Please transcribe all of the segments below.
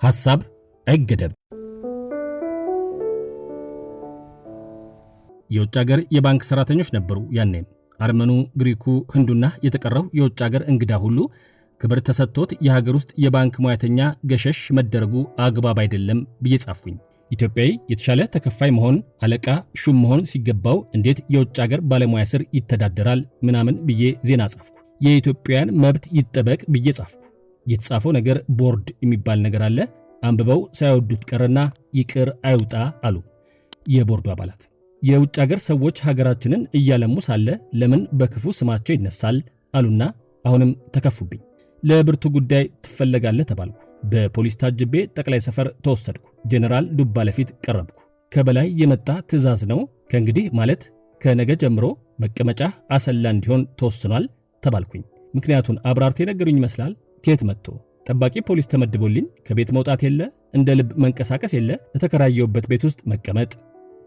ሐሳብ አይገደብ። የውጭ ሀገር የባንክ ሰራተኞች ነበሩ ያኔ። አርመኑ፣ ግሪኩ፣ ህንዱና የተቀረው የውጭ ሀገር እንግዳ ሁሉ ክብር ተሰጥቶት የሀገር ውስጥ የባንክ ሙያተኛ ገሸሽ መደረጉ አግባብ አይደለም ብዬ ጻፍኩኝ። ኢትዮጵያዊ የተሻለ ተከፋይ መሆን፣ አለቃ ሹም መሆን ሲገባው እንዴት የውጭ ሀገር ባለሙያ ስር ይተዳደራል ምናምን ብዬ ዜና ጻፍኩ። የኢትዮጵያውያን መብት ይጠበቅ ብዬ ጻፍኩ። የተጻፈው ነገር ቦርድ የሚባል ነገር አለ። አንብበው ሳይወዱት ቀረና ይቅር አይውጣ አሉ የቦርዱ አባላት። የውጭ ሀገር ሰዎች ሀገራችንን እያለሙ ሳለ ለምን በክፉ ስማቸው ይነሳል አሉና አሁንም ተከፉብኝ። ለብርቱ ጉዳይ ትፈለጋለህ ተባልኩ። በፖሊስ ታጅቤ ጠቅላይ ሰፈር ተወሰድኩ። ጄኔራል ዱባለ ፊት ቀረብኩ። ከበላይ የመጣ ትዕዛዝ ነው፣ ከእንግዲህ ማለት ከነገ ጀምሮ መቀመጫ አሰላ እንዲሆን ተወስኗል ተባልኩኝ። ምክንያቱን አብራርቴ ነገሩኝ ይመስላል። ከየት መጥቶ ጠባቂ ፖሊስ ተመድቦልኝ ከቤት መውጣት የለ፣ እንደ ልብ መንቀሳቀስ የለ፣ የተከራየውበት ቤት ውስጥ መቀመጥ።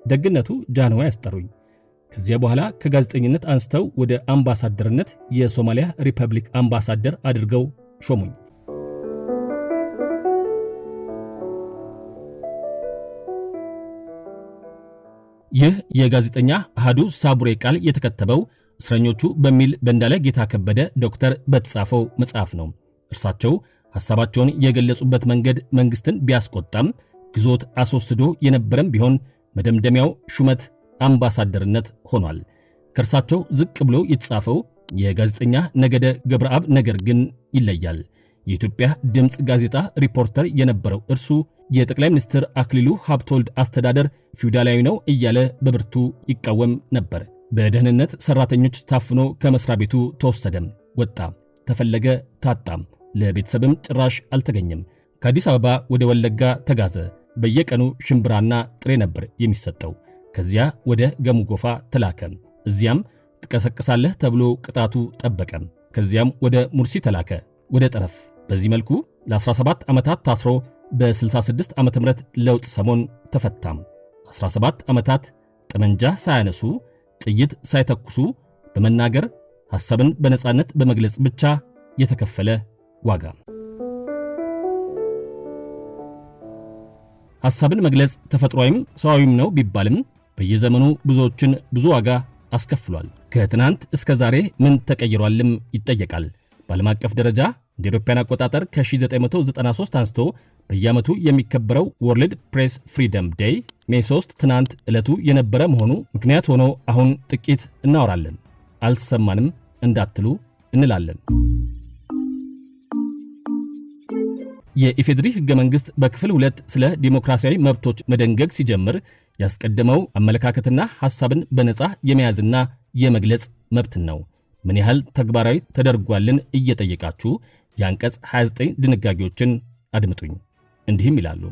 ደግነቱ ጃንሆይ ያስጠሩኝ። ከዚያ በኋላ ከጋዜጠኝነት አንስተው ወደ አምባሳደርነት የሶማሊያ ሪፐብሊክ አምባሳደር አድርገው ሾሙኝ። ይህ የጋዜጠኛ አሃዱ ሳቡሬ ቃል የተከተበው እስረኞቹ በሚል በእንዳለ ጌታ ከበደ ዶክተር በተጻፈው መጽሐፍ ነው። እርሳቸው ሐሳባቸውን የገለጹበት መንገድ መንግስትን ቢያስቆጣም ግዞት አስወስዶ የነበረም ቢሆን መደምደሚያው ሹመት አምባሳደርነት ሆኗል። ከእርሳቸው ዝቅ ብሎ የተጻፈው የጋዜጠኛ ነገደ ገብረአብ ነገር ግን ይለያል። የኢትዮጵያ ድምፅ ጋዜጣ ሪፖርተር የነበረው እርሱ የጠቅላይ ሚኒስትር አክሊሉ ሀብተወልድ አስተዳደር ፊውዳላዊ ነው እያለ በብርቱ ይቃወም ነበር። በደህንነት ሰራተኞች ታፍኖ ከመስሪያ ቤቱ ተወሰደም፣ ወጣ፣ ተፈለገ፣ ታጣም፣ ለቤተሰብም ጭራሽ አልተገኘም። ከአዲስ አበባ ወደ ወለጋ ተጋዘ። በየቀኑ ሽምብራና ጥሬ ነበር የሚሰጠው። ከዚያ ወደ ገሙ ጎፋ ተላከ። እዚያም ትቀሰቅሳለህ ተብሎ ቅጣቱ ጠበቀም። ከዚያም ወደ ሙርሲ ተላከ፣ ወደ ጠረፍ። በዚህ መልኩ ለ17 ዓመታት ታስሮ በ66 ዓመተ ምህረት ለውጥ ሰሞን ተፈታም። 17 ዓመታት ጠመንጃ ሳያነሱ ጥይት ሳይተኩሱ በመናገር ሐሳብን በነጻነት በመግለጽ ብቻ የተከፈለ ዋጋ። ሐሳብን መግለጽ ተፈጥሯዊም ሰዋዊም ነው ቢባልም በየዘመኑ ብዙዎችን ብዙ ዋጋ አስከፍሏል። ከትናንት እስከ ዛሬ ምን ተቀይሯልም ይጠየቃል። በዓለም አቀፍ ደረጃ እንደ አውሮፓውያን አቆጣጠር ከ1993 አንስቶ በየዓመቱ የሚከበረው ወርልድ ፕሬስ ፍሪደም ዴይ ሜይ 3 ትናንት ዕለቱ የነበረ መሆኑ ምክንያት ሆኖ አሁን ጥቂት እናወራለን። አልሰማንም እንዳትሉ እንላለን። የኢፌድሪ ሕገ መንግሥት በክፍል 2 ስለ ዲሞክራሲያዊ መብቶች መደንገግ ሲጀምር ያስቀደመው አመለካከትና ሐሳብን በነጻ የመያዝና የመግለጽ መብትን ነው። ምን ያህል ተግባራዊ ተደርጓልን እየጠየቃችሁ የአንቀጽ 29 ድንጋጌዎችን አድምጡኝ። እንዲህም ይላሉ።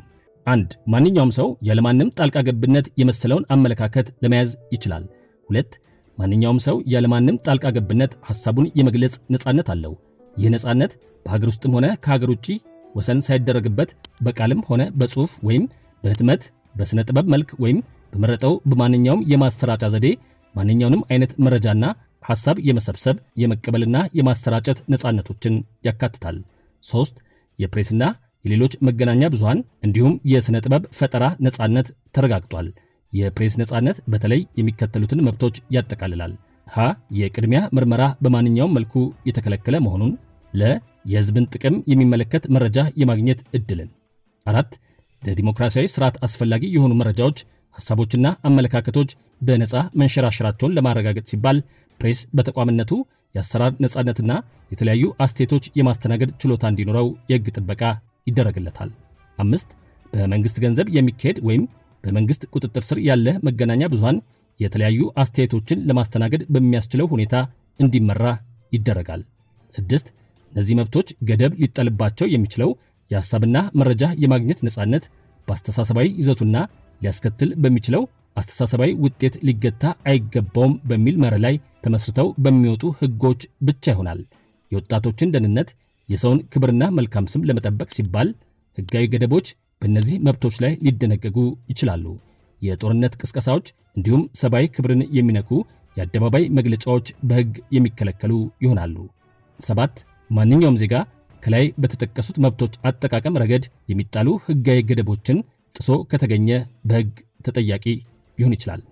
1. ማንኛውም ሰው ያለማንም ጣልቃ ገብነት የመሰለውን አመለካከት ለመያዝ ይችላል። 2. ማንኛውም ሰው ያለማንም ጣልቃ ገብነት ሐሳቡን የመግለጽ ነጻነት አለው። ይህ ነጻነት በሀገር ውስጥም ሆነ ከሀገር ውጪ ወሰን ሳይደረግበት በቃልም ሆነ በጽሑፍ ወይም በህትመት በስነ ጥበብ መልክ ወይም በመረጠው በማንኛውም የማሰራጫ ዘዴ ማንኛውንም አይነት መረጃና ሐሳብ የመሰብሰብ የመቀበልና የማሰራጨት ነጻነቶችን ያካትታል። 3. የፕሬስና የሌሎች መገናኛ ብዙሃን እንዲሁም የስነ ጥበብ ፈጠራ ነጻነት ተረጋግጧል። የፕሬስ ነጻነት በተለይ የሚከተሉትን መብቶች ያጠቃልላል። ሀ. የቅድሚያ ምርመራ በማንኛውም መልኩ የተከለከለ መሆኑን። ለ. የህዝብን ጥቅም የሚመለከት መረጃ የማግኘት እድልን። 4. ለዲሞክራሲያዊ ስርዓት አስፈላጊ የሆኑ መረጃዎች፣ ሐሳቦችና አመለካከቶች በነጻ መንሸራሸራቸውን ለማረጋገጥ ሲባል ፕሬስ በተቋምነቱ የአሰራር ነጻነትና የተለያዩ አስተያየቶች የማስተናገድ ችሎታ እንዲኖረው የሕግ ጥበቃ ይደረግለታል። 5. በመንግስት ገንዘብ የሚካሄድ ወይም በመንግስት ቁጥጥር ስር ያለ መገናኛ ብዙሃን የተለያዩ አስተያየቶችን ለማስተናገድ በሚያስችለው ሁኔታ እንዲመራ ይደረጋል። 6. እነዚህ መብቶች ገደብ ሊጣልባቸው የሚችለው የሐሳብና መረጃ የማግኘት ነጻነት በአስተሳሰባዊ ይዘቱና ሊያስከትል በሚችለው አስተሳሰባዊ ውጤት ሊገታ አይገባውም በሚል መርህ ላይ ተመስርተው በሚወጡ ሕጎች ብቻ ይሆናል። የወጣቶችን ደህንነት፣ የሰውን ክብርና መልካም ስም ለመጠበቅ ሲባል ሕጋዊ ገደቦች በእነዚህ መብቶች ላይ ሊደነገጉ ይችላሉ። የጦርነት ቅስቀሳዎች እንዲሁም ሰብአዊ ክብርን የሚነኩ የአደባባይ መግለጫዎች በሕግ የሚከለከሉ ይሆናሉ። 7. ማንኛውም ዜጋ ከላይ በተጠቀሱት መብቶች አጠቃቀም ረገድ የሚጣሉ ሕጋዊ ገደቦችን ጥሶ ከተገኘ በሕግ ተጠያቂ ሊሆን ይችላል።